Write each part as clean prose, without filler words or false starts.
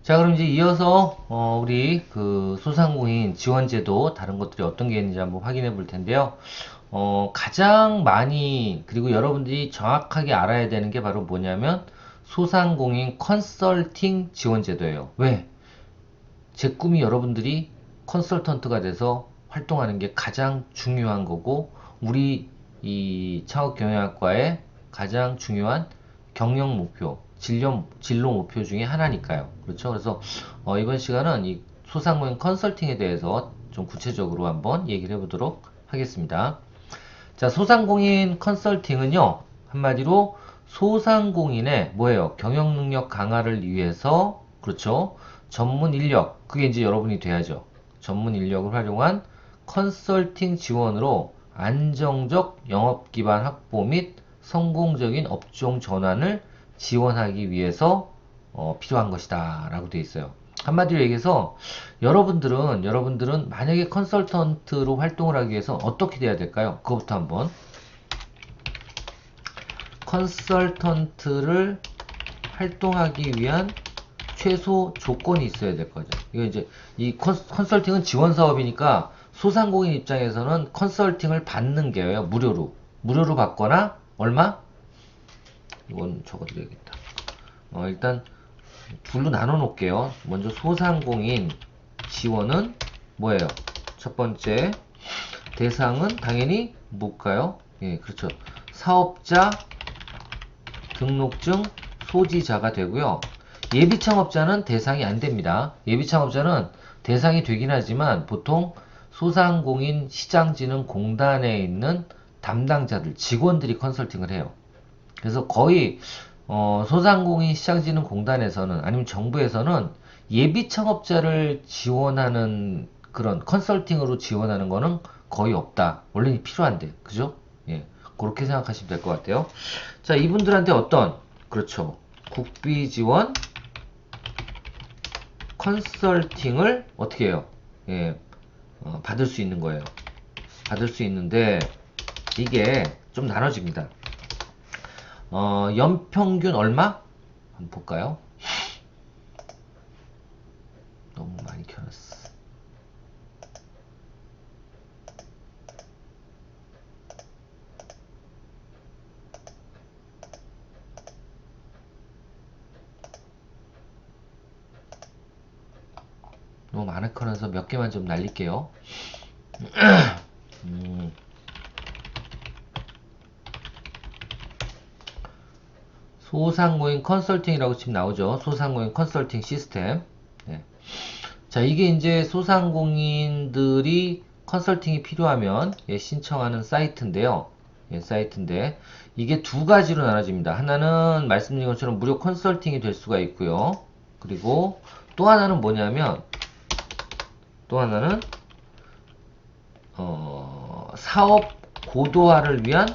자, 그럼 이제 이어서 우리 그 소상공인 지원제도 다른 것들이 어떤 게 있는지 한번 확인해 볼 텐데요. 가장 많이 그리고 여러분들이 정확하게 알아야 되는 게 바로 뭐냐면 소상공인 컨설팅 지원제도예요. 왜? 제 꿈이 여러분들이 컨설턴트가 돼서 활동하는 게 가장 중요한 거고 우리 이 창업경영학과의 가장 중요한 경영 목표, 진로 목표 중에 하나니까요. 그렇죠? 그래서 이번 시간은 이 소상공인 컨설팅에 대해서 좀 구체적으로 한번 얘기를 해보도록 하겠습니다. 자, 소상공인 컨설팅은요, 한마디로 소상공인의 뭐예요? 경영 능력 강화를 위해서, 그렇죠? 전문 인력, 그게 이제 여러분이 돼야죠. 전문 인력을 활용한 컨설팅 지원으로 안정적 영업 기반 확보 및 성공적인 업종 전환을 지원하기 위해서 필요한 것이다 라고 되어 있어요. 한마디로 얘기해서 여러분들은 만약에 컨설턴트로 활동을 하기 위해서 어떻게 돼야 될까요? 그거부터 한번. 컨설턴트를 활동하기 위한 최소 조건이 있어야 될 거죠. 이거 이제 이 컨설팅은 지원 사업이니까 소상공인 입장에서는 컨설팅을 받는 게요. 무료로 받거나 얼마? 이건 적어드려야겠다. 일단 둘로 나눠 놓을게요. 먼저 소상공인 지원은 뭐예요? 첫 번째 대상은 당연히 뭘까요? 예, 그렇죠. 사업자 등록증 소지자가 되고요. 예비창업자는 대상이 안 됩니다. 예비창업자는 대상이 되긴 하지만 보통 소상공인 시장진흥공단에 있는 담당자들, 직원들이 컨설팅을 해요. 그래서 거의 소상공인 시장진흥공단에서는 아니면 정부에서는 예비 창업자를 지원하는 그런 컨설팅으로 지원하는 거는 거의 없다. 원래는 필요한데, 그죠? 예, 그렇게 생각하시면 될 것 같아요. 자, 이분들한테 어떤 그렇죠? 국비 지원 컨설팅을 어떻게 해요? 예, 받을 수 있는 거예요. 받을 수 있는데 이게 좀 나눠집니다. 연평균 얼마? 한번 볼까요? 너무 많이 켜놨어. 너무 많이 켜놔서 몇 개만 좀 날릴게요. 소상공인 컨설팅이라고 지금 나오죠. 소상공인 컨설팅 시스템. 네. 자, 이게 이제 소상공인들이 컨설팅이 필요하면 신청하는 사이트인데요. 사이트인데 이게 두 가지로 나눠집니다. 하나는 말씀드린 것처럼 무료 컨설팅이 될 수가 있고요. 그리고 또 하나는 뭐냐면 또 하나는 사업 고도화를 위한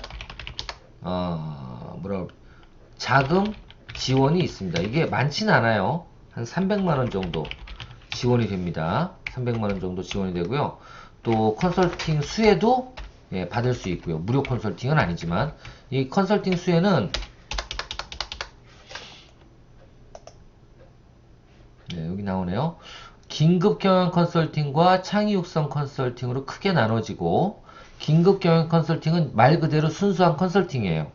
자금 지원이 있습니다. 이게 많지는 않아요. 한 300만원 정도 지원이 됩니다. 300만원 정도 지원이 되고요. 또 컨설팅 수혜도 받을 수 있고요. 무료 컨설팅은 아니지만 이 컨설팅 수혜는 여기 나오네요. 긴급 경영 컨설팅과 창의 육성 컨설팅으로 크게 나눠지고 긴급 경영 컨설팅은 말 그대로 순수한 컨설팅이에요.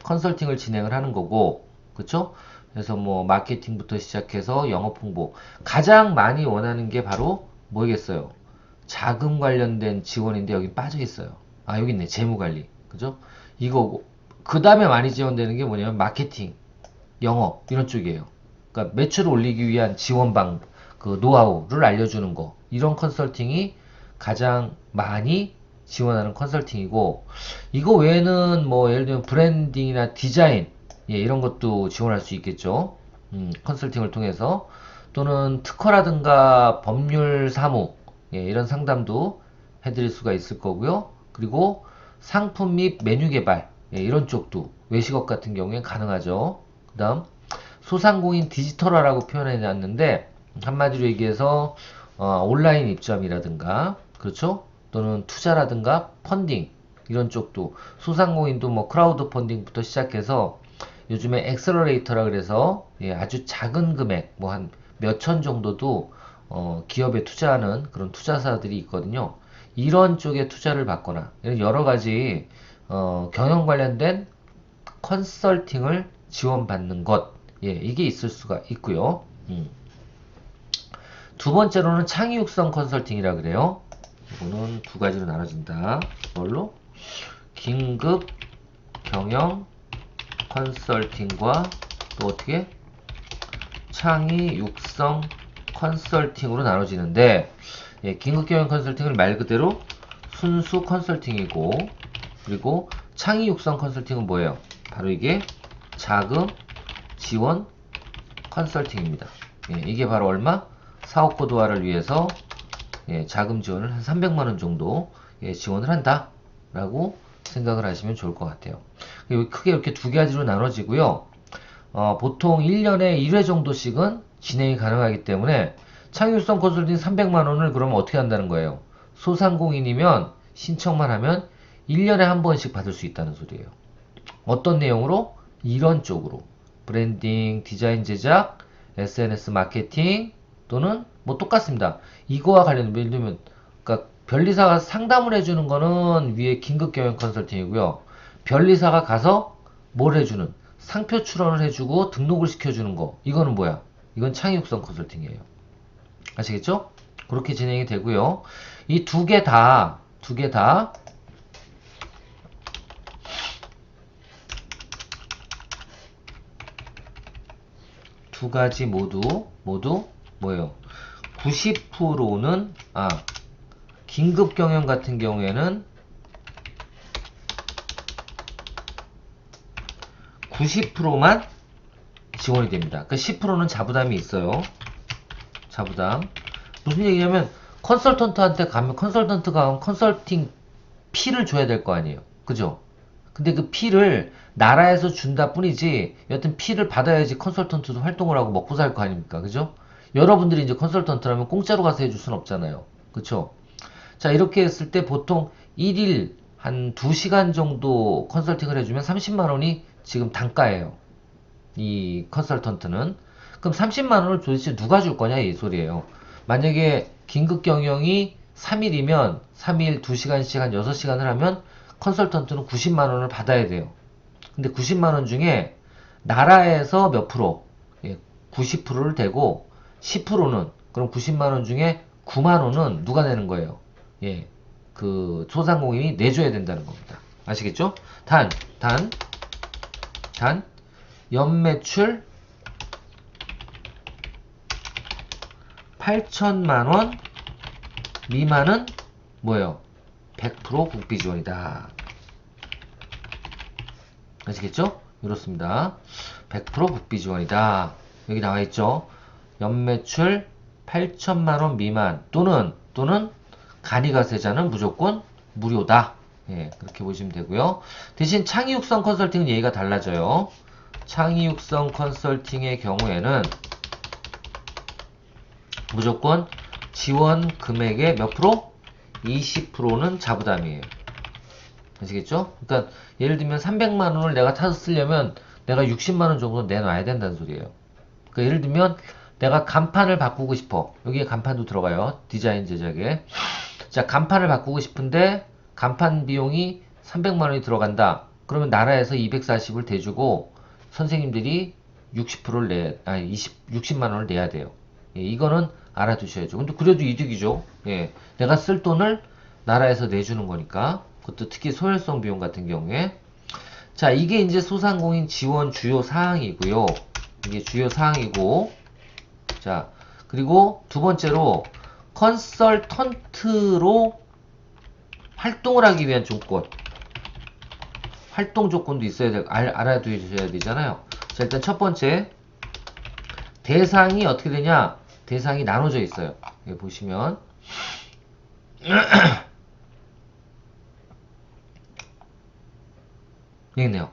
컨설팅을 진행을 하는 거고, 그쵸? 그래서 뭐 마케팅부터 시작해서 영업 홍보 가장 많이 원하는 게 바로 뭐겠어요? 자금 관련된 지원인데 여기 빠져 있어요. 아, 여기 있네. 재무 관리. 그죠? 이거고. 그 다음에 많이 지원되는 게 뭐냐면 마케팅, 영업 이런 쪽이에요. 그러니까 매출을 올리기 위한 그 노하우를 알려주는 거. 이런 컨설팅이 가장 많이 지원하는 컨설팅이고, 이거 외에는 뭐 예를 들면 브랜딩이나 디자인 이런 것도 지원할 수 있겠죠. 컨설팅을 통해서 또는 특허라든가 법률 사무 이런 상담도 해드릴 수가 있을 거고요. 그리고 상품 및 메뉴 개발 이런 쪽도 외식업 같은 경우에 가능하죠. 그 다음 소상공인 디지털화라고 표현해 놨는데 한마디로 얘기해서 온라인 입점이라든가 그렇죠? 또는 투자라든가 펀딩 이런 쪽도 소상공인도 뭐 크라우드 펀딩부터 시작해서 요즘에 엑셀러레이터라 그래서 아주 작은 금액 뭐 한 몇천 정도도 기업에 투자하는 그런 투자사들이 있거든요. 이런 쪽에 투자를 받거나 여러 가지 경영 관련된 컨설팅을 지원받는 것, 예, 이게 있을 수가 있고요. 두 번째로는 창의 육성 컨설팅이라 그래요. 이거는 두 가지로 나눠진다. 뭘로? 긴급 경영 컨설팅과 또 어떻게? 창의 육성 컨설팅으로 나눠지는데, 예, 긴급 경영 컨설팅은 말 그대로 순수 컨설팅이고, 그리고 창의 육성 컨설팅은 뭐예요? 바로 이게 자금 지원 컨설팅입니다. 예, 이게 바로 얼마? 사업 고도화를 위해서 예, 자금 지원을 한 300만원 정도 예, 지원을 한다 라고 생각을 하시면 좋을 것 같아요. 크게 이렇게 두 가지로 나눠지고요. 보통 1년에 1회 정도씩은 진행이 가능하기 때문에 창의성 컨설팅 300만원을 그러면 어떻게 한다는 거예요? 소상공인이면 신청만 하면 1년에 한 번씩 받을 수 있다는 소리예요. 어떤 내용으로? 이런 쪽으로 브랜딩, 디자인 제작, SNS 마케팅 또는 뭐 똑같습니다. 이거와 관련된 예를 들면 그러니까 변리사가 상담을 해주는 거는 위에 긴급 경영 컨설팅이고요. 변리사가 가서 뭘 해주는 상표 출원을 해주고 등록을 시켜주는 거 이거는 뭐야? 이건 창의육성 컨설팅이에요. 아시겠죠? 그렇게 진행이 되고요. 이 두 개 다 두 가지 모두 뭐예요? 90%는 긴급 경영 같은 경우에는 90%만 지원이 됩니다. 그 10%는 자부담이 있어요. 자부담. 무슨 얘기냐면 컨설턴트한테 가면 컨설턴트가 컨설팅 피를 줘야 될 거 아니에요. 그죠? 근데 그 피를 나라에서 준다 뿐이지 여튼 피를 받아야지 컨설턴트도 활동을 하고 먹고 살 거 아닙니까? 그죠? 여러분들이 이제 컨설턴트라면 공짜로 가서 해줄 순 없잖아요. 그쵸? 자, 이렇게 했을 때 보통 1일 한 2시간 정도 컨설팅을 해주면 30만원이 지금 단가예요. 이 컨설턴트는. 그럼 30만원을 도대체 누가 줄 거냐 이 소리예요. 만약에 긴급 경영이 3일이면 3일 2시간씩 한 6시간을 하면 컨설턴트는 90만원을 받아야 돼요. 근데 90만원 중에 나라에서 몇 프로? 예, 90%를 대고 10%는 그럼 90만원 중에 9만원은 누가 내는 거예요? 예, 그 소상공인이 내줘야 된다는 겁니다. 아시겠죠? 단 연매출 8천만원 미만은 뭐예요? 100% 국비 지원이다. 아시겠죠? 이렇습니다. 100% 국비 지원이다. 여기 나와있죠? 연매출 8천만원 미만 또는 간이가세자는 무조건 무료다. 예, 그렇게 보시면 되고요. 대신 창의육성 컨설팅은 얘기가 달라져요. 창의육성 컨설팅의 경우에는 무조건 지원 금액의 몇 프로? 20%는 자부담이에요. 아시겠죠? 그러니까 예를 들면 300만원을 내가 타서 쓰려면 내가 60만원 정도 내놔야 된다는 소리예요. 그러니까 예를 들면 내가 간판을 바꾸고 싶어. 여기에 간판도 들어가요. 디자인 제작에. 자, 간판을 바꾸고 싶은데 간판 비용이 300만원이 들어간다. 그러면 나라에서 240을 대주고 선생님들이 60%를 60만원을 내야 돼요. 예, 이거는 알아두셔야죠. 근데 그래도 이득이죠. 예, 내가 쓸 돈을 나라에서 내주는 거니까. 그것도 특히 소혈성 비용 같은 경우에. 자, 이게 이제 소상공인 지원 주요 사항이고요. 이게 주요 사항이고. 자, 그리고 두 번째로 컨설턴트로 활동을 하기 위한 조건. 활동 조건도 있어야 될, 알아두셔야 되잖아요. 자, 일단 첫 번째. 대상이 어떻게 되냐? 대상이 나눠져 있어요. 여기 보시면. 여기 있네요.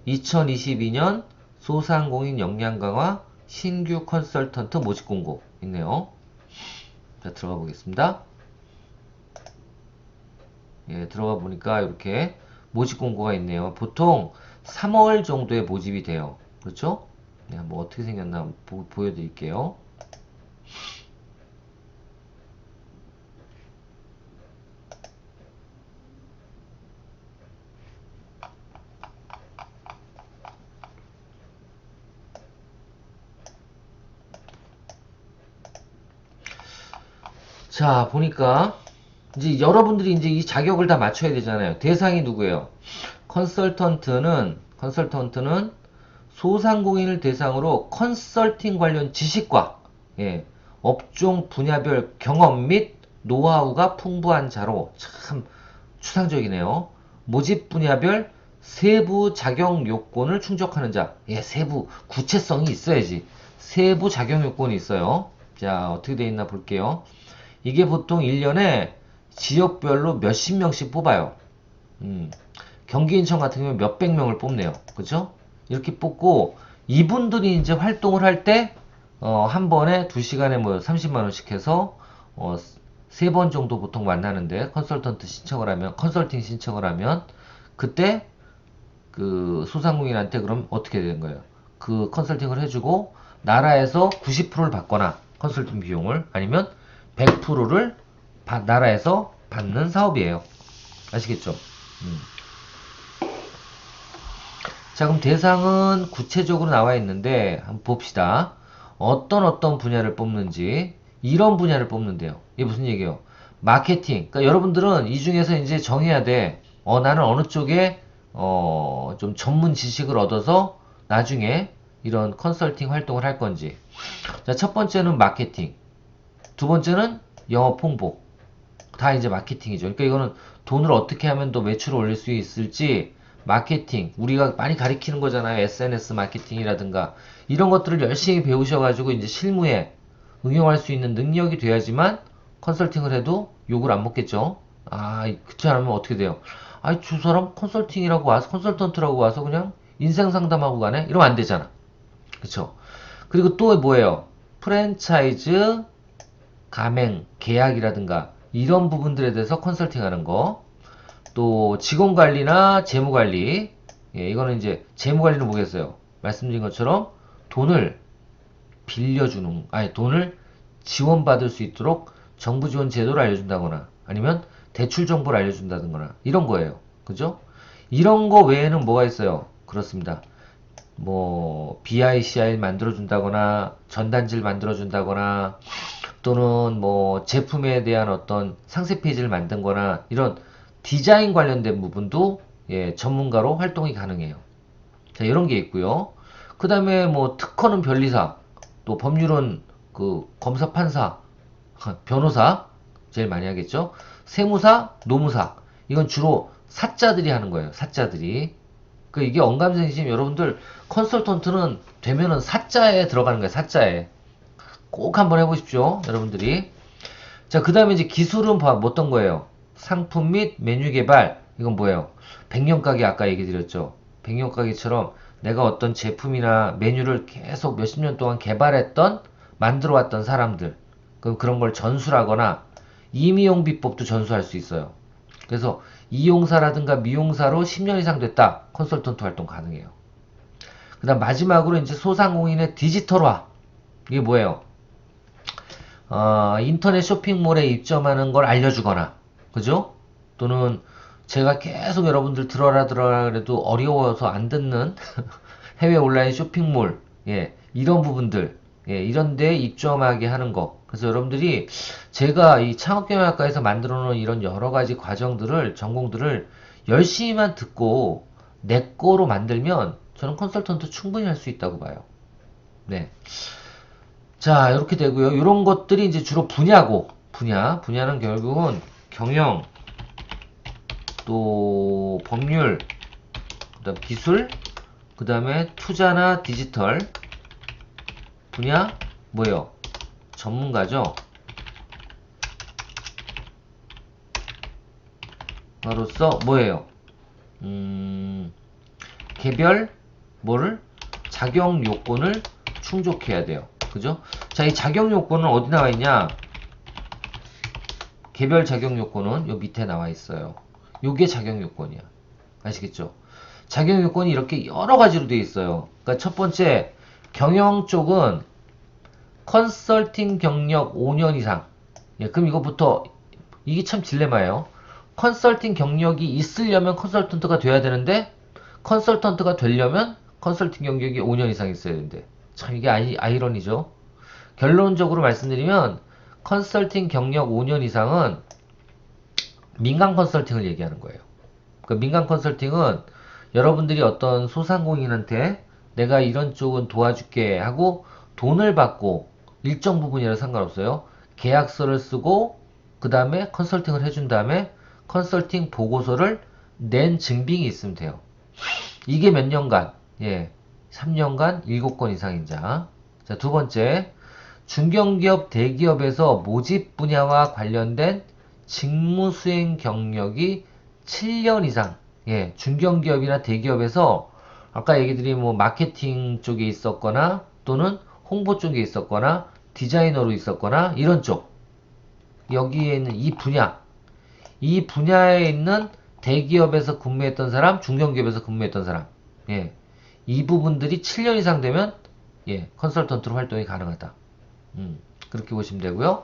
2022년 소상공인 역량 강화 신규 컨설턴트 모집 공고 있네요. 자, 들어가 보겠습니다. 예, 들어가 보니까 이렇게 모집 공고가 있네요. 보통 3월 정도에 모집이 돼요. 그렇죠? 네, 한번 어떻게 생겼나 보여드릴게요. 자, 보니까 이제 여러분들이 이제 이 자격을 다 맞춰야 되잖아요. 대상이 누구예요? 컨설턴트는 소상공인을 대상으로 컨설팅 관련 지식과 예, 업종 분야별 경험 및 노하우가 풍부한 자로 참 추상적이네요. 모집 분야별 세부 자격 요건을 충족하는 자. 예, 세부 구체성이 있어야지. 세부 자격 요건이 있어요. 자, 어떻게 돼 있나 볼게요. 이게 보통 1년에 지역별로 몇십 명씩 뽑아요. 경기 인천 같은 경우는 몇백 명을 뽑네요. 그죠? 이렇게 뽑고 이분들이 이제 활동을 할 때 한 번에 2시간에 뭐 30만 원씩 해서 3번 정도 보통 만나는데 컨설팅 신청을 하면 그때 그 소상공인한테 그럼 어떻게 되는 거예요? 그 컨설팅을 해주고 나라에서 90%를 받거나 컨설팅 비용을 아니면 100%를 나라에서 받는 사업이에요. 아시겠죠? 자, 그럼 대상은 구체적으로 나와 있는데 한번 봅시다. 어떤 분야를 뽑는지 이런 분야를 뽑는데요. 이게 무슨 얘기예요? 마케팅. 그러니까 여러분들은 이 중에서 이제 정해야 돼. 나는 어느 쪽에 좀 전문 지식을 얻어서 나중에 이런 컨설팅 활동을 할 건지. 자, 첫 번째는 마케팅. 두 번째는 영업 홍보. 다 이제 마케팅이죠. 그러니까 이거는 돈을 어떻게 하면 더 매출을 올릴 수 있을지 마케팅, 우리가 많이 가리키는 거잖아요. SNS 마케팅이라든가 이런 것들을 열심히 배우셔가지고 이제 실무에 응용할 수 있는 능력이 돼야지만 컨설팅을 해도 욕을 안 먹겠죠. 아, 그렇지 않으면 어떻게 돼요? 아, 저 사람 컨설팅이라고 와서 컨설턴트라고 와서 그냥 인생 상담하고 가네? 이러면 안 되잖아. 그쵸? 그리고 또 뭐예요? 프랜차이즈 가맹, 계약이라든가 이런 부분들에 대해서 컨설팅하는 거. 또 직원관리나 재무관리. 예, 이거는 이제 재무관리는 뭐겠어요? 말씀드린 것처럼 돈을 빌려주는, 아니 돈을 지원받을 수 있도록 정부 지원 제도를 알려준다거나 아니면 대출 정보를 알려준다거나 이런 거예요. 그죠? 이런 거 외에는 뭐가 있어요? 그렇습니다. 뭐 BICR 만들어준다거나 전단지를 만들어준다거나 또는 뭐 제품에 대한 어떤 상세 페이지를 만든거나 이런 디자인 관련된 부분도 예, 전문가로 활동이 가능해요. 자, 이런 게 있고요. 그 다음에 뭐 특허는 변리사, 또 법률은 그 검사, 판사, 변호사 제일 많이 하겠죠. 세무사, 노무사 이건 주로 사자들이 하는 거예요. 사자들이. 그 이게 언감생심 여러분들 컨설턴트는 되면은 사자에 들어가는 거예요. 사자에. 꼭 한번 해보십시오. 여러분들이. 자, 그 다음에 이제 기술은 어떤 거예요? 상품 및 메뉴 개발. 이건 뭐예요? 백년가게 아까 얘기 드렸죠. 백년가게처럼 내가 어떤 제품이나 메뉴를 계속 몇십 년 동안 개발했던, 만들어 왔던 사람들. 그런 걸 전수하거나 임의용 비법도 전수할 수 있어요. 그래서 이용사라든가 미용사로 10년 이상 됐다. 컨설턴트 활동 가능해요. 그 다음 마지막으로 이제 소상공인의 디지털화. 이게 뭐예요? 인터넷 쇼핑몰에 입점하는 걸 알려주거나, 그죠? 또는 제가 계속 여러분들 들어라 그래도 어려워서 안 듣는 해외 온라인 쇼핑몰, 예, 이런 부분들, 예, 이런 데 입점하게 하는 거. 그래서 여러분들이 제가 이 창업경영학과에서 만들어 놓은 이런 여러 가지 과정들을, 전공들을 열심히만 듣고 내 거로 만들면 저는 컨설턴트 충분히 할 수 있다고 봐요. 네. 자, 이렇게 되고요. 이런 것들이 이제 주로 분야고, 분야는 결국은 경영, 또 법률, 그다음 기술, 그다음에 투자나 디지털 분야 뭐예요? 전문가죠. 로서 뭐예요? 개별 뭐를 자격 요건을 충족해야 돼요. 그죠? 자, 이 자격 요건은 어디 나와 있냐? 개별 자격 요건은 요 밑에 나와 있어요. 요게 자격 요건이야. 아시겠죠? 자격 요건이 이렇게 여러 가지로 되어 있어요. 그러니까 첫 번째 경영 쪽은 컨설팅 경력 5년 이상. 예, 그럼 이거부터 이게 참 딜레마예요. 컨설팅 경력이 있으려면 컨설턴트가 돼야 되는데 컨설턴트가 되려면 컨설팅 경력이 5년 이상 있어야 되는데 참 이게 아이러니죠. 결론적으로 말씀드리면 컨설팅 경력 5년 이상은 민간 컨설팅을 얘기하는 거예요. 그 민간 컨설팅은 여러분들이 어떤 소상공인한테 내가 이런 쪽은 도와줄게 하고 돈을 받고 일정 부분이라 상관없어요. 계약서를 쓰고 그 다음에 컨설팅을 해준 다음에 컨설팅 보고서를 낸 증빙이 있으면 돼요. 이게 몇 년간? 예, 3년간 7건 이상인 자. 자, 두 번째, 중견기업, 대기업에서 모집 분야와 관련된 직무 수행 경력이 7년 이상. 예, 중견기업이나 대기업에서 아까 얘기 드린 뭐 마케팅 쪽에 있었거나 또는 홍보 쪽에 있었거나 디자이너로 있었거나 이런 쪽. 여기에 있는 이 분야에 있는 대기업에서 근무했던 사람, 중견기업에서 근무했던 사람. 예. 이 부분들이 7년 이상 되면 예, 컨설턴트로 활동이 가능하다. 그렇게 보시면 되고요.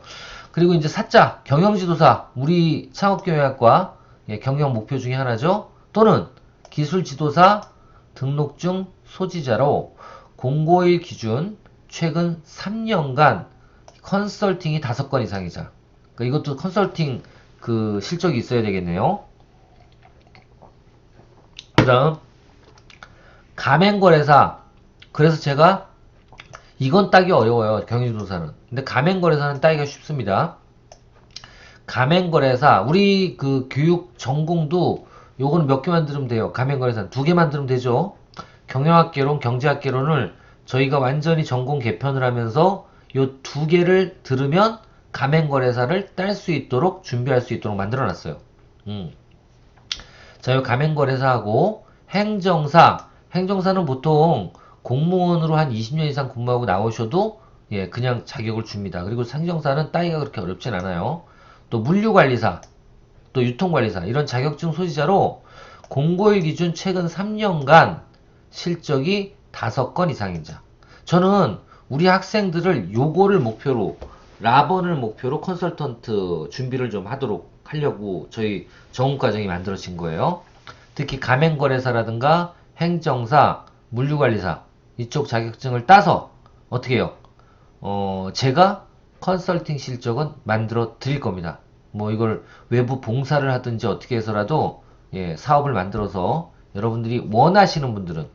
그리고 이제 사자, 경영지도사, 우리 창업경영학과 예, 경영 목표 중에 하나죠. 또는 기술지도사 등록증 소지자로 공고일 기준 최근 3년간 컨설팅이 5건 이상이자. 그러니까 이것도 컨설팅 그 실적이 있어야 되겠네요. 그 다음 가맹거래사. 그래서 제가 이건 따기 어려워요. 경영지도사는. 근데 가맹거래사는 따기가 쉽습니다. 가맹거래사 우리 그 교육 전공도 요거는 몇 개만 들으면 돼요. 가맹거래사는 2개만 들으면 되죠. 경영학개론, 경제학개론을 저희가 완전히 전공 개편을 하면서 요 2개를 들으면 가맹거래사를 딸 수 있도록 준비할 수 있도록 만들어 놨어요. 자, 요 가맹거래사하고 행정사는 보통 공무원으로 한 20년 이상 근무하고 나오셔도 예, 그냥 자격을 줍니다. 그리고 행정사는 따기가 그렇게 어렵진 않아요. 또 물류관리사, 또 유통관리사 이런 자격증 소지자로 공고일 기준 최근 3년간 실적이 5건 이상인 자. 저는 우리 학생들을 요거를 목표로 라번을 목표로 컨설턴트 준비를 좀 하도록 하려고 저희 전공과정이 만들어진 거예요. 특히 가맹거래사라든가 행정사, 물류관리사 이쪽 자격증을 따서 어떻게 해요? 제가 컨설팅 실적은 만들어 드릴 겁니다. 뭐 이걸 외부 봉사를 하든지 어떻게 해서라도 예, 사업을 만들어서 여러분들이 원하시는 분들은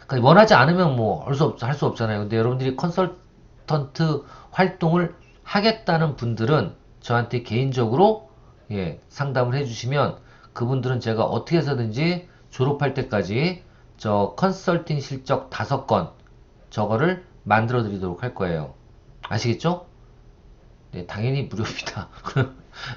그러니까 원하지 않으면 뭐 할 수 없잖아요. 근데 여러분들이 컨설턴트 활동을 하겠다는 분들은 저한테 개인적으로 예, 상담을 해주시면 그분들은 제가 어떻게 해서든지 졸업할 때까지 저 컨설팅 실적 5건 저거를 만들어 드리도록 할 거예요. 아시겠죠? 네, 당연히 무료입니다.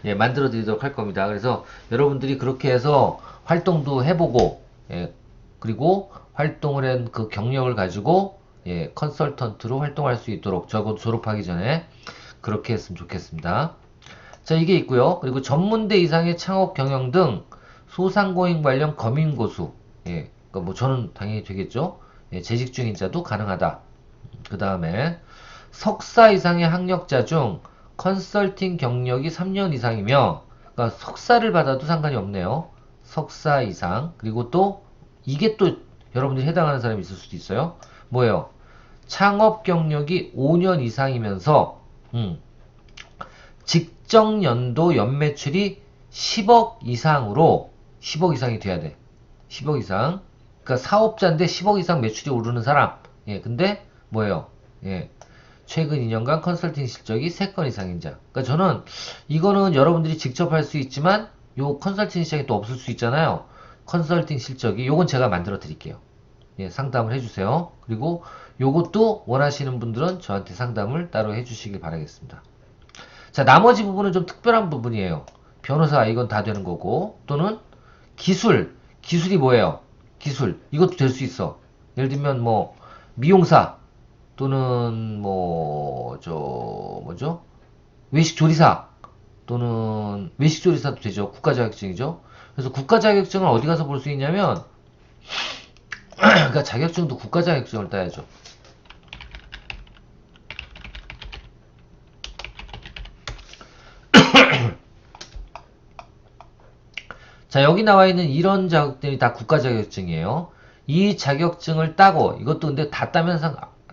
예, 만들어 드리도록 할 겁니다. 그래서 여러분들이 그렇게 해서 활동도 해보고, 예, 그리고 활동을 한 그 경력을 가지고, 예, 컨설턴트로 활동할 수 있도록 적어도 졸업하기 전에 그렇게 했으면 좋겠습니다. 자, 이게 있고요. 그리고 전문대 이상의 창업 경영 등 소상공인 관련 검인고수, 예, 그러니까 뭐 저는 당연히 되겠죠. 예, 재직 중인 자도 가능하다. 그 다음에 석사 이상의 학력자 중 컨설팅 경력이 3년 이상이며 그러니까 석사를 받아도 상관이 없네요. 석사 이상. 그리고 또 이게 또 여러분들이 해당하는 사람이 있을 수도 있어요. 뭐예요? 창업 경력이 5년 이상이면서 직전 연도 연매출이 10억 이상으로 10억 이상이 돼야 돼. 10억 이상. 그러니까 사업자인데 10억 이상 매출이 오르는 사람. 예, 근데 뭐예요? 예. 최근 2년간 컨설팅 실적이 3건 이상인 자. 그러니까 저는 이거는 여러분들이 직접 할 수 있지만 요 컨설팅 시장이 또 없을 수 있잖아요. 컨설팅 실적이 요건 제가 만들어 드릴게요. 예, 상담을 해주세요. 그리고 요것도 원하시는 분들은 저한테 상담을 따로 해주시길 바라겠습니다. 자, 나머지 부분은 좀 특별한 부분이에요. 변호사 이건 다 되는 거고 또는 기술이 뭐예요? 기술 이것도 될 수 있어. 예를 들면 뭐 미용사 또는 뭐죠? 외식조리사 또는 외식조리사도 되죠. 국가자격증이죠. 그래서 국가자격증을 어디 가서 볼 수 있냐면 그러니까 자격증도 국가자격증을 따야죠. 자, 여기 나와 있는 이런 자격들이 다 국가자격증이에요. 이 자격증을 따고 이것도 근데 다 따면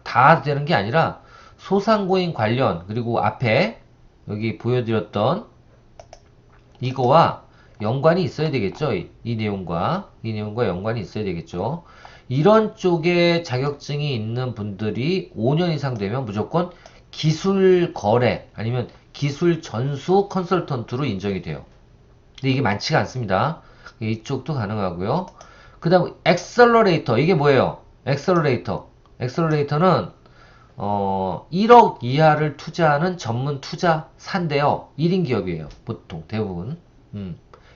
다 되는 게 아니라 소상공인 관련, 그리고 앞에 여기 보여드렸던 이거와 연관이 있어야 되겠죠. 이 내용과 연관이 있어야 되겠죠. 이런 쪽에 자격증이 있는 분들이 5년 이상 되면 무조건 기술 거래 아니면 기술 전수 컨설턴트로 인정이 돼요. 근데 이게 많지가 않습니다. 이쪽도 가능하고요. 그 다음 엑셀러레이터, 이게 뭐예요? 엑셀러레이터는 1억 이하를 투자하는 전문 투자사인데요. 1인 기업이에요. 보통 대부분.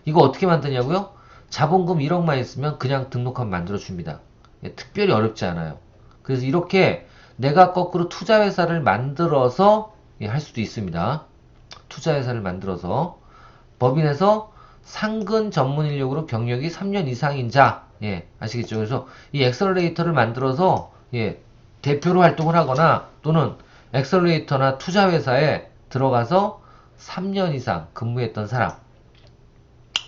이거 어떻게 만드냐고요? 자본금 1억만 있으면 그냥 등록하면 만들어줍니다. 예, 특별히 어렵지 않아요. 그래서 이렇게 내가 거꾸로 투자회사를 만들어서 예, 할 수도 있습니다. 투자회사를 만들어서 법인에서 상근 전문 인력으로 경력이 3년 이상인 자, 예, 아시겠죠? 그래서 이 엑셀러레이터를 만들어서 예, 대표로 활동을 하거나 또는 엑셀러레이터나 투자회사에 들어가서 3년 이상 근무했던 사람,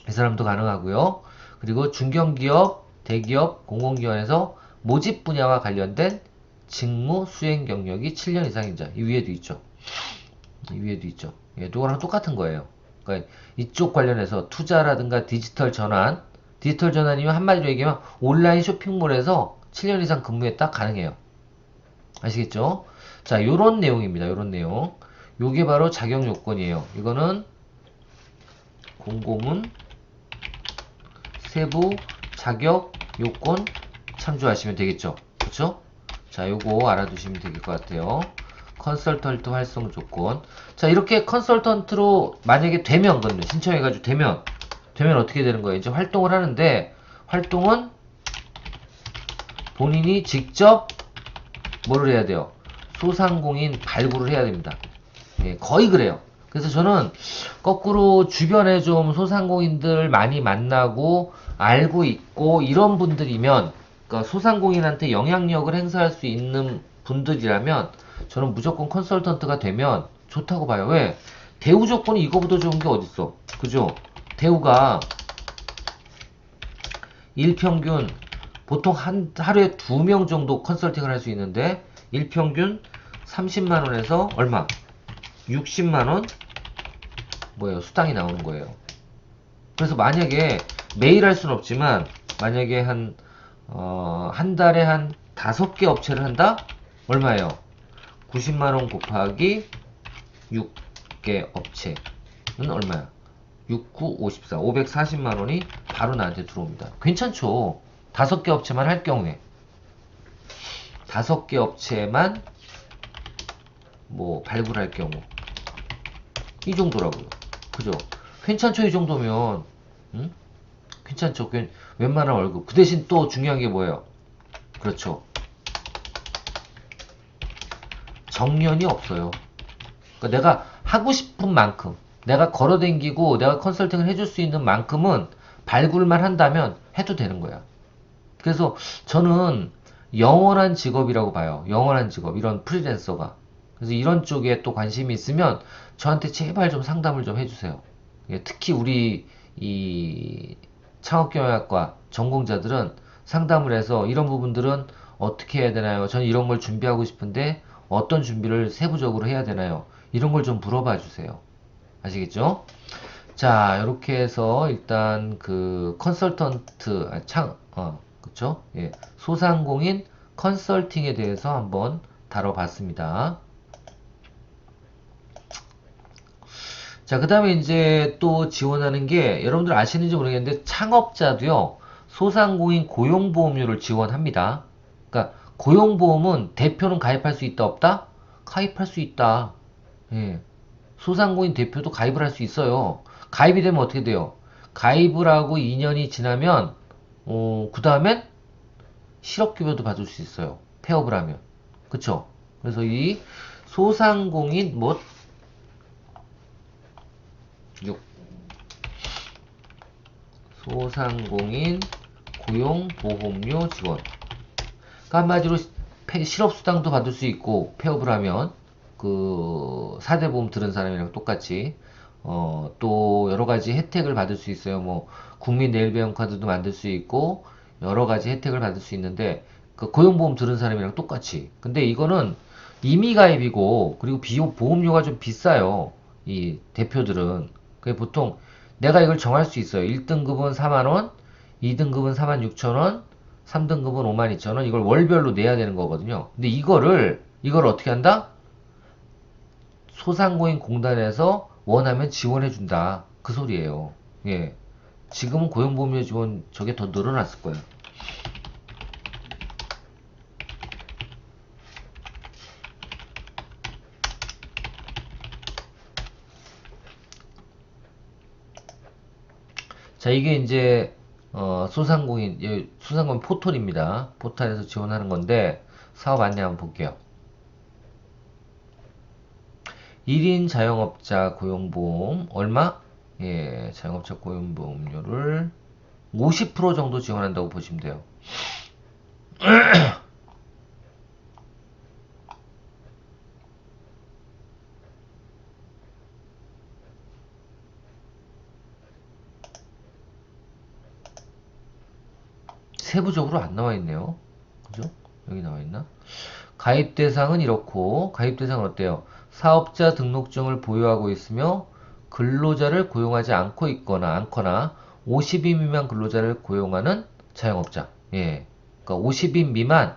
이 사람도 가능하고요. 그리고 중견기업, 대기업, 공공기관에서 모집 분야와 관련된 직무 수행 경력이 7년 이상인 자. 이 위에도 있죠. 이 위에도 있죠. 예, 이거랑 똑같은 거예요. 그러니까 이쪽 관련해서 투자라든가 디지털 전환이면 한마디로 얘기하면 온라인 쇼핑몰에서 7년 이상 근무했다 가능해요. 아시겠죠? 자, 요런 내용입니다. 요런 내용. 요게 바로 자격 요건이에요. 이거는 공고문 세부 자격 요건 참조하시면 되겠죠. 그쵸? 자, 요거 알아두시면 될 것 같아요. 컨설턴트 활성 조건. 자, 이렇게 컨설턴트로 만약에 되면, 근데 신청해가지고 되면 어떻게 되는 거예요? 이제 활동을 하는데, 활동은 본인이 직접 뭐를 해야 돼요? 소상공인 발굴을 해야 됩니다. 예, 거의 그래요. 그래서 저는 거꾸로 주변에 좀 소상공인들 많이 만나고 알고 있고 이런 분들이면, 그러니까 소상공인한테 영향력을 행사할 수 있는 분들이라면 저는 무조건 컨설턴트가 되면 좋다고 봐요. 왜? 대우 조건이 이거보다 좋은 게 어딨어? 그죠? 대우가 일평균 보통 하루에 2명 정도 컨설팅을 할 수 있는데 일평균 30만원에서 얼마? 60만원? 뭐예요? 수당이 나오는 거예요. 그래서 만약에 매일 할 수는 없지만 만약에 한 달에 한 5개 업체를 한다? 얼마예요? 90만원 곱하기 6개 업체는 얼마야? 6, 9, 54. 540만원이 바로 나한테 들어옵니다. 괜찮죠? 5개 업체만 할 경우에. 5개 업체만 뭐 발굴할 경우. 이 정도라고요. 그죠? 괜찮죠? 이 정도면. 응? 괜찮죠? 웬만한 월급. 그 대신 또 중요한 게 뭐예요? 그렇죠. 정년이 없어요. 그러니까 내가 하고 싶은 만큼, 내가 걸어댕기고 내가 컨설팅을 해줄 수 있는 만큼은 발굴만 한다면 해도 되는 거야. 그래서 저는 영원한 직업이라고 봐요. 영원한 직업. 이런 프리랜서가. 그래서 이런 쪽에 또 관심이 있으면 저한테 제발 좀 상담을 좀 해주세요. 예, 특히 우리 이 창업경영학과 전공자들은 상담을 해서 이런 부분들은 어떻게 해야 되나요? 저는 이런 걸 준비하고 싶은데 어떤 준비를 세부적으로 해야 되나요? 이런 걸 좀 물어봐 주세요. 아시겠죠? 자, 이렇게 해서 일단 그 컨설턴트 그쵸? 예, 소상공인 컨설팅에 대해서 한번 다뤄봤습니다. 자, 그 다음에 이제 또 지원하는 게 여러분들 아시는지 모르겠는데 창업자도요, 소상공인 고용보험료를 지원합니다. 그러니까 고용보험은 대표는 가입할 수 있다 없다? 가입할 수 있다. 예. 소상공인 대표도 가입을 할 수 있어요. 가입이 되면 어떻게 돼요? 가입을 하고 2년이 지나면 그 다음엔 실업급여도 받을 수 있어요. 폐업을 하면. 그쵸? 그래서 이 소상공인 6. 소상공인 고용보험료 지원. 그러니까 한마디로 실업수당도 받을 수 있고 폐업을 하면 그 4대 보험 들은 사람이랑 똑같이 또 여러가지 혜택을 받을 수 있어요. 뭐 국민 내일배움 카드도 만들 수 있고 여러가지 혜택을 받을 수 있는데 그 고용보험 들은 사람이랑 똑같이. 근데 이거는 임의 가입이고, 그리고 보험료가 좀 비싸요. 이 대표들은. 그게 보통 내가 이걸 정할 수 있어요. 1등급은 4만원, 2등급은 46,000원, 3등급은 52,000원. 이걸 월별로 내야 되는 거거든요. 근데 이걸 어떻게 한다? 소상공인 공단에서 원하면 지원해준다. 그 소리예요. 예. 지금은 고용보험료 지원 저게 더 늘어났을 거예요. 자, 이게 이제 소상공인 포털입니다. 포털에서 지원하는 건데 사업 안내 한번 볼게요. 1인 자영업자 고용보험 얼마? 예, 자영업자 고용보험료를 50% 정도 지원한다고 보시면 돼요. 세부적으로 안 나와 있네요. 그죠? 여기 나와 있나? 가입 대상은 이렇고, 가입 대상은 어때요? 사업자 등록증을 보유하고 있으며 근로자를 고용하지 않거나 50인 미만 근로자를 고용하는 자영업자. 예. 그러니까 50인 미만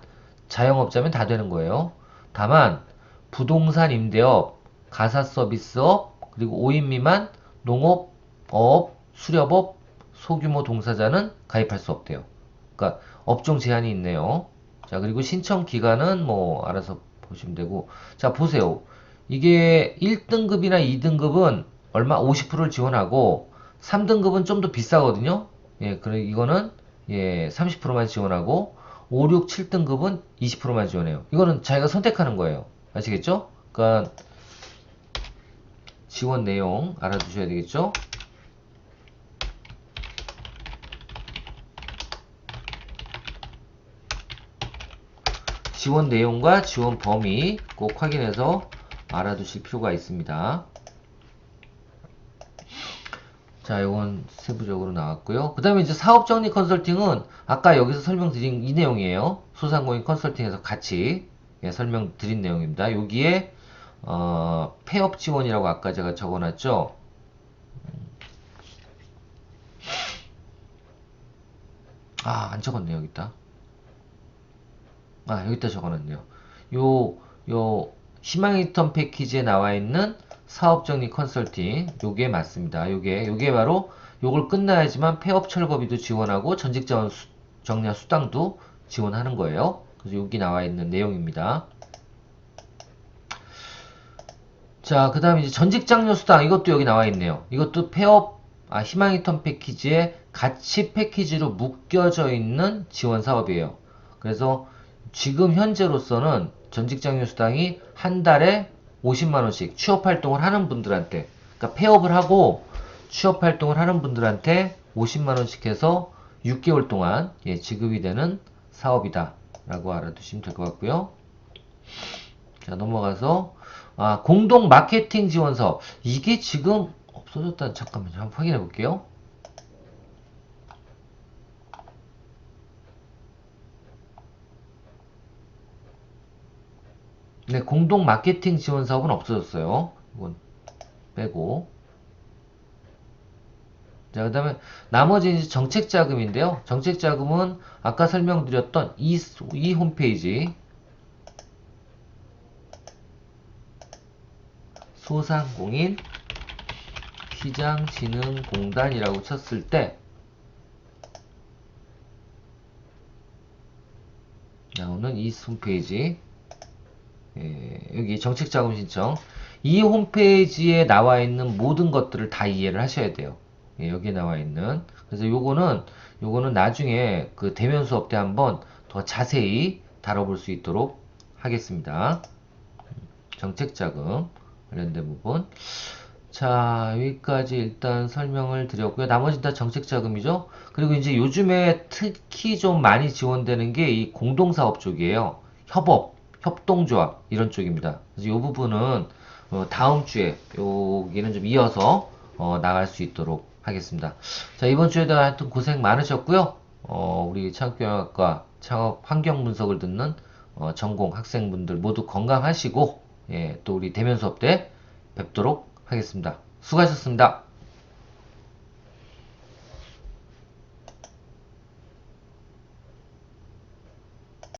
자영업자면 다 되는 거예요. 다만 부동산 임대업, 가사 서비스업, 그리고 5인 미만 농업, 어업, 수렵업, 소규모 동사자는 가입할 수 없대요. 그러니까 업종 제한이 있네요. 자, 그리고 신청 기간은 뭐 알아서 보시면 되고. 자, 보세요. 이게 1등급이나 2등급은 얼마 50%를 지원하고 3등급은 좀 더 비싸거든요. 예, 그래 이거는 예, 30%만 지원하고 5, 6, 7등급은 20%만 지원해요. 이거는 자기가 선택하는 거예요. 아시겠죠? 그러니까 지원 내용 알아두셔야 되겠죠? 지원 내용과 지원 범위 꼭 확인해서 알아두실 필요가 있습니다. 자, 이건 세부적으로 나왔고요. 그 다음에 이제 사업정리 컨설팅은 아까 여기서 설명드린 이 내용이에요. 소상공인 컨설팅에서 같이 예, 설명드린 내용입니다. 여기에 폐업 지원이라고 아까 제가 적어놨죠. 안 적었네요. 여기 있다. 여기다 적어놨네요. 요 희망의 턴 패키지에 나와 있는 사업정리 컨설팅 요게 맞습니다. 요게 바로 요걸 끝나야지만 폐업 철거비도 지원하고 전직 자원 정리와 수당도 지원하는 거예요. 그래서 여기 나와 있는 내용입니다. 자, 그 다음에 이제 전직 장려 수당 이것도 여기 나와 있네요. 이것도 희망의 턴 패키지에 같이 패키지로 묶여져 있는 지원 사업이에요. 그래서 지금 현재로서는 전직 장려 수당이 한 달에 50만 원씩 취업 활동을 하는 분들한테, 그러니까 폐업을 하고 취업 활동을 하는 분들한테 50만 원씩 해서 6개월 동안 예, 지급이 되는 사업이다라고 알아두시면 될 것 같고요. 자, 넘어가서 공동 마케팅 지원 사업. 이게 지금 없어졌다. 잠깐만요. 한번 확인해 볼게요. 네, 공동 마케팅 지원 사업은 없어졌어요. 이건 빼고. 자, 그 다음에 나머지 이제 정책 자금인데요. 정책 자금은 아까 설명드렸던 이 홈페이지 소상공인 시장진흥공단이라고 쳤을 때 나오는 이 홈페이지 예, 여기 정책자금 신청 이 홈페이지에 나와 있는 모든 것들을 다 이해를 하셔야 돼요. 예, 여기에 나와 있는 그래서 요거는 나중에 그 대면 수업 때 한번 더 자세히 다뤄볼 수 있도록 하겠습니다. 정책자금 관련된 부분 자, 여기까지 일단 설명을 드렸고요. 나머지는 다 정책자금이죠. 그리고 이제 요즘에 특히 좀 많이 지원되는 게 이 공동사업 쪽이에요. 협동조합, 이런 쪽입니다. 그래서 이 부분은 다음 주에 여기는 좀 이어서 나갈 수 있도록 하겠습니다. 자, 이번 주에도 하여튼 고생 많으셨고요. 우리 창업경영학과 창업 환경 분석을 듣는 전공 학생분들 모두 건강하시고, 예, 또 우리 대면 수업 때 뵙도록 하겠습니다. 수고하셨습니다.